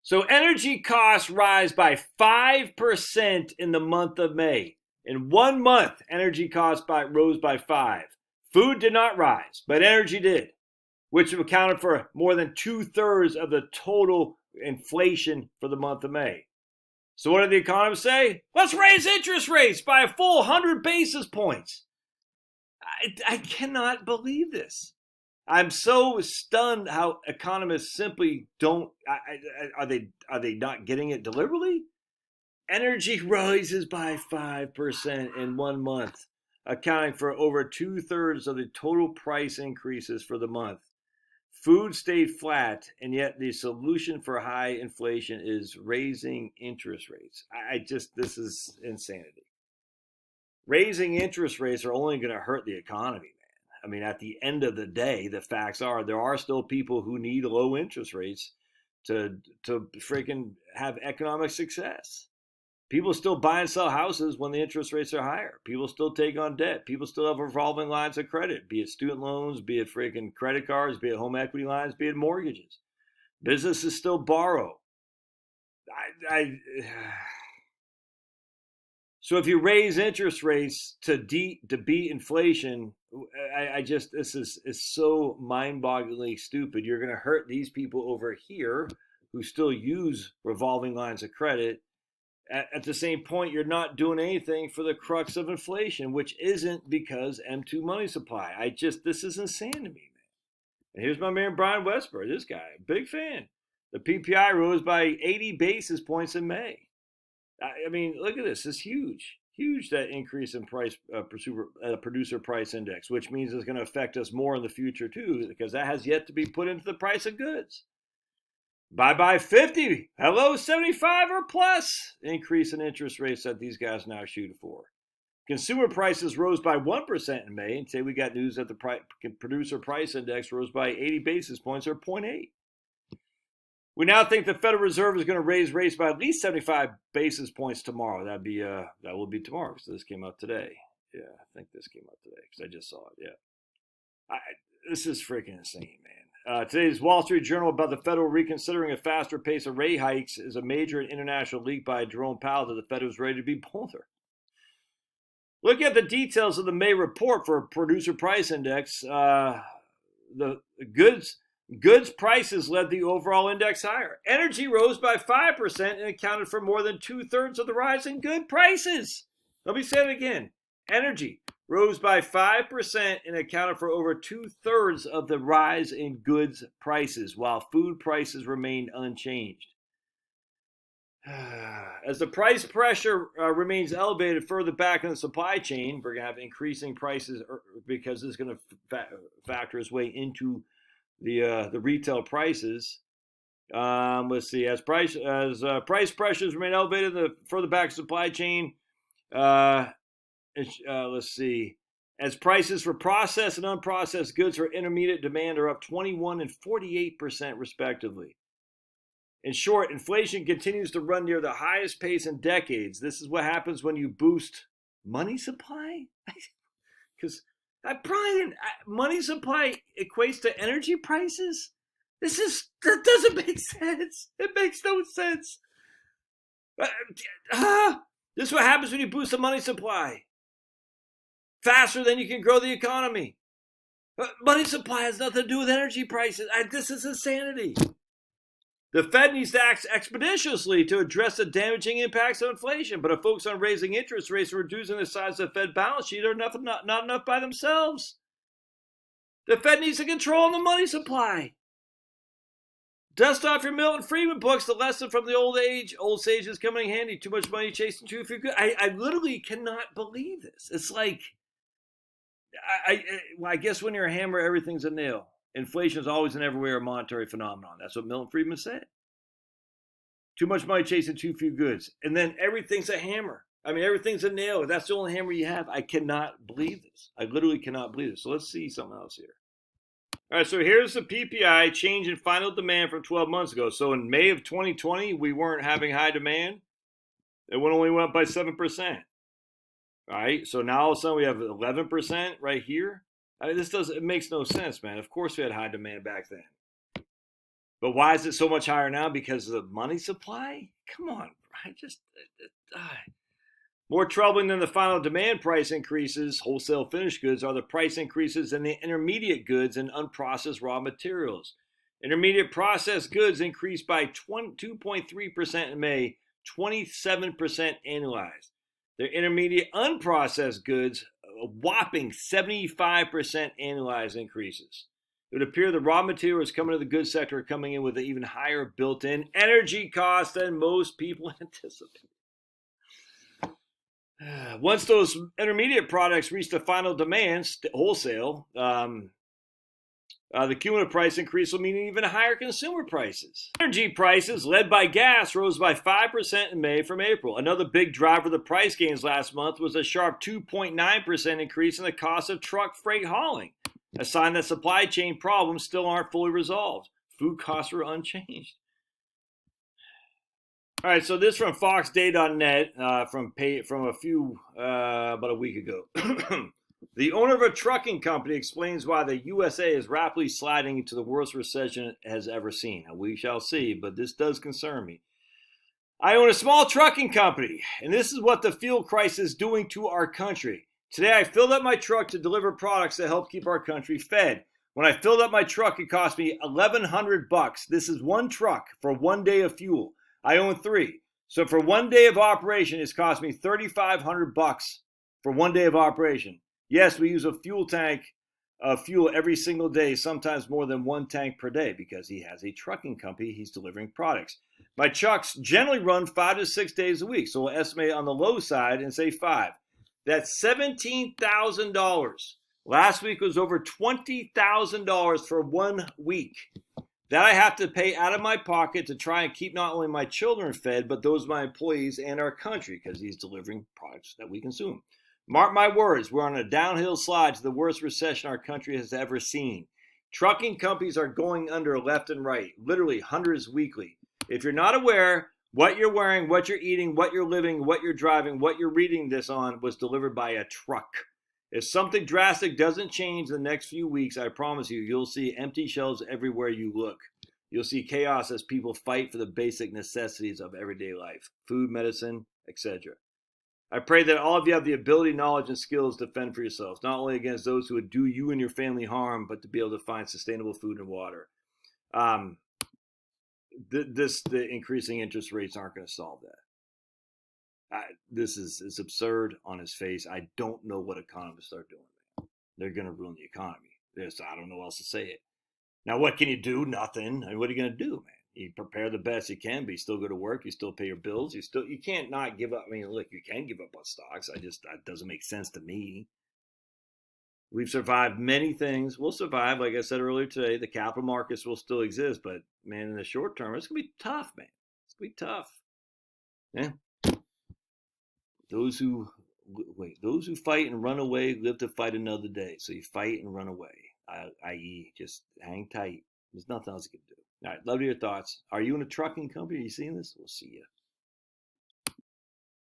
So energy costs rise by 5% in the month of May. In 1 month, energy costs rose by 5. Food did not rise, but energy did, which accounted for more than 2/3 of the total inflation for the month of May. So what did the economists say? Let's raise interest rates by a full 100 basis points. I cannot believe this. I'm so stunned how economists simply don't. Are they not getting it deliberately? Energy rises by 5% in 1 month, accounting for over 2/3 of the total price increases for the month. Food stayed flat, and yet the solution for high inflation is raising interest rates. This is insanity. Raising interest rates are only going to hurt the economy, man. I mean, at the end of the day, the facts are there are still people who need low interest rates to freaking have economic success. People still buy and sell houses when the interest rates are higher. People still take on debt. People still have revolving lines of credit, be it student loans, be it freaking credit cards, be it home equity lines, be it mortgages. Businesses still borrow. So if you raise interest rates to beat inflation, this is so mind-bogglingly stupid. You're going to hurt these people over here who still use revolving lines of credit. At the same point, you're not doing anything for the crux of inflation, which isn't because M2 money supply. This is insane to me, man. And here's my man, Brian Westbrook, this guy, big fan. The PPI rose by 80 basis points in May. I mean, look at this. It's huge. Huge, that increase in producer price index, which means it's going to affect us more in the future, too, because that has yet to be put into the price of goods. Bye-bye 50. Hello 75 or plus. Increase in interest rates that these guys now shooting for. Consumer prices rose by 1% in May, and today we got news that the producer price index rose by 80 basis points, or 0.8. We now think the Federal Reserve is going to raise rates by at least 75 basis points tomorrow. That will be tomorrow, because this came out today. Yeah, I think this came out today because I just saw it. Yeah, this is freaking insane, man. Today's Wall Street Journal about the Federal reconsidering a faster pace of rate hikes is a major international leak by Jerome Powell that the Fed was ready to be bolder. Look at the details of the May report for producer price index. The goods prices led the overall index higher. Energy rose by 5% and accounted for more than 2/3 of the rise in good prices. Let me say it again. Energy rose by 5% and accounted for over 2/3 of the rise in goods prices, while food prices remained unchanged. As the price pressure remains elevated further back in the supply chain, we're going to have increasing prices because this is going to factor its way into the retail prices. Let's see. As price pressures remain elevated further back in the supply chain, let's see. As prices for processed and unprocessed goods for intermediate demand are up 21% and 48% respectively. In short, inflation continues to run near the highest pace in decades. This is what happens when you boost money supply. Because Brian, money supply equates to energy prices. That doesn't make sense. It makes no sense. This is what happens when you boost the money supply faster than you can grow the economy. Money supply has nothing to do with energy prices. This is insanity. The Fed needs to act expeditiously to address the damaging impacts of inflation, but a focus on raising interest rates and reducing the size of the Fed balance sheet are not enough by themselves. The Fed needs to control the money supply. Dust off your Milton Friedman books. The lesson from the old sage is coming in handy. Too much money chasing too few good. I literally cannot believe this. It's like, I guess when you're a hammer, everything's a nail. Inflation is always and everywhere a monetary phenomenon. That's what Milton Friedman said. Too much money chasing too few goods. And then everything's a hammer. I mean, everything's a nail. If that's the only hammer you have, I cannot believe this. I literally cannot believe this. So let's see something else here. All right, so here's the PPI change in final demand from 12 months ago. So in May of 2020, we weren't having high demand. It only went up by 7%. All right, so now all of a sudden we have 11% right here. I mean, it makes no sense, man. Of course we had high demand back then. But why is it so much higher now? Because of the money supply? Come on, more troubling than the final demand price increases, wholesale finished goods, are the price increases in the intermediate goods and unprocessed raw materials. Intermediate processed goods increased by 2.3% in May, 27% annualized. Their intermediate unprocessed goods, a whopping 75% annualized increases. It would appear the raw materials coming to the goods sector are coming in with an even higher built-in energy cost than most people anticipate. Once those intermediate products reach the final demands, wholesale, the cumulative price increase will mean even higher consumer prices. Energy prices, led by gas, rose by 5% in May from April. Another big driver of the price gains last month was a sharp 2.9% increase in the cost of truck freight hauling, a sign that supply chain problems still aren't fully resolved. Food costs are unchanged. All right, so this from FoxDay.net from about a week ago. The owner of a trucking company explains why the USA is rapidly sliding into the worst recession it has ever seen. Now, we shall see, but this does concern me. I own a small trucking company, and this is what the fuel crisis is doing to our country. Today, I filled up my truck to deliver products that help keep our country fed. When I filled up my truck, it cost me $1,100. This is one truck for 1 day of fuel. I own 3. So for 1 day of operation, it's cost me $3,500 for 1 day of operation. Yes, we use a fuel tank of fuel every single day, sometimes more than 1 tank per day, because he has a trucking company. He's delivering products. My trucks generally run 5 to 6 days a week, so we'll estimate on the low side and say 5. That's $17,000. Last week was over $20,000 for 1 week. That I have to pay out of my pocket to try and keep not only my children fed, but those of my employees and our country, because he's delivering products that we consume. Mark my words, we're on a downhill slide to the worst recession our country has ever seen. Trucking companies are going under left and right, literally hundreds weekly. If you're not aware, what you're wearing, what you're eating, what you're living, what you're driving, what you're reading this on was delivered by a truck. If something drastic doesn't change in the next few weeks, I promise you, you'll see empty shelves everywhere you look. You'll see chaos as people fight for the basic necessities of everyday life, food, medicine, etc. I pray that all of you have the ability, knowledge, and skills to fend for yourselves, not only against those who would do you and your family harm, but to be able to find sustainable food and water. The increasing interest rates aren't going to solve that. This is absurd on its face. I don't know what economists are doing. They're going to ruin the economy. I don't know how else to say it. Now, what can you do? Nothing. I mean, what are you going to do, man? You prepare the best you can, but you still go to work. You still pay your bills. You can't not give up. I mean, look, you can give up on stocks. That doesn't make sense to me. We've survived many things. We'll survive, like I said earlier today. The capital markets will still exist, but man, in the short term, it's gonna be tough, man. It's gonna be tough. Yeah. Those who fight and run away live to fight another day. So you fight and run away, i.e., just hang tight. There's nothing else you can do. All right, love your thoughts. Are you in a trucking company? Are you seeing this? We'll see you.